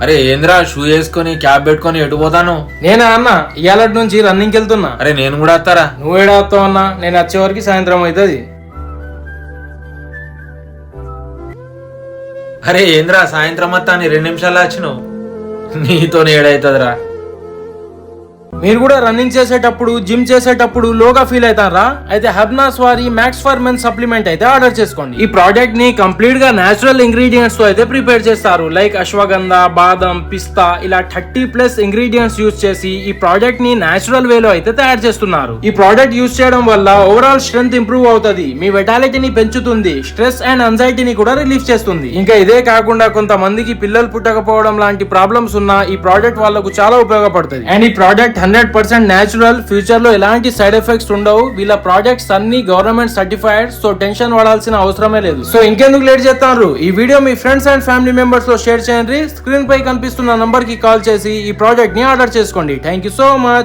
అరే ఏంద్రా షూ వేసుకొని క్యాబ్ పెట్టుకొని ఎటు పోతాను? నేనా అన్న ఇవాళ నుంచి రన్నింగ్కి వెళ్తున్నా. అరే నేను కూడా వస్తారా? నువ్వు ఏడా వస్తావు అన్నా? నేను వచ్చే వరకు సాయంత్రం అవుతుంది. అరే ఏంద్రా సాయంత్రం వస్తా అని 2 నిమిషాలు వచ్చినావు, నీతో ఏడైతుందిరా? మీరు కూడా రన్నింగ్ చేసేటప్పుడు జిమ్ చేసేటప్పుడు లోగా ఫీల్ అవుతారా? అయితే హెబ్నాస్ వారి మ్యాక్స్ ఫర్ మెన్ సప్లిమెంట్ అయితే ఆర్డర్ చేసుకోండి. ఈ ప్రోడక్ట్ ని కంప్లీట్ గా నేచురల్ ఇంగ్రీడియంట్స్ తో అయితే ప్రిపేర్ చేస్తారు. లైక్ అశ్వగంధ, బాదం, పిస్తా ఇలా 30+ ఇంగ్రీడియంట్స్ యూజ్ చేసి ఈ ప్రోడక్ట్ ని నేచురల్ వేలో అయితే తయారు చేస్తున్నారు. ఈ ప్రోడక్ట్ యూజ్ చేయడం వల్ల ఓవరాల్ స్ట్రెంత్ ఇంప్రూవ్ అవుతుంది, మీ విటాలిటీని పెంచుతుంది, స్ట్రెస్ అండ్ అంజైటీని కూడా రిలీఫ్ చేస్తుంది. ఇంకా ఇదే కాకుండా కొంతమందికి పిల్లలు పుట్టకపోవడం లాంటి ప్రాబ్లమ్స్ ఉన్న ఈ ప్రోడక్ట్ వాళ్ళకు చాలా ఉపయోగపడుతుంది. అండ్ ఈ ప్రోడక్ట్ 100% నేచురల్, ఫ్యూచర్ లో ఎలాంటి సైడ్ ఎఫెక్ట్స్ ఉండవు. వీళ్ళ ప్రోడక్ట్స్ అన్ని గవర్నమెంట్ సర్టిఫైడ్, సో టెన్షన్ పడాల్సిన అవసరమే లేదు. సో ఇంకెందుకు లేట్ చేస్తారు, ఈ video me friends and family members లో షేర్ చేయండి. స్క్రీన్ పై కనిపిస్తున్న నంబర్ కి కాల్ చేసి ఈ ప్రోడక్ట్ ని ఆర్డర్ చేసుకోండి. Thank you so much.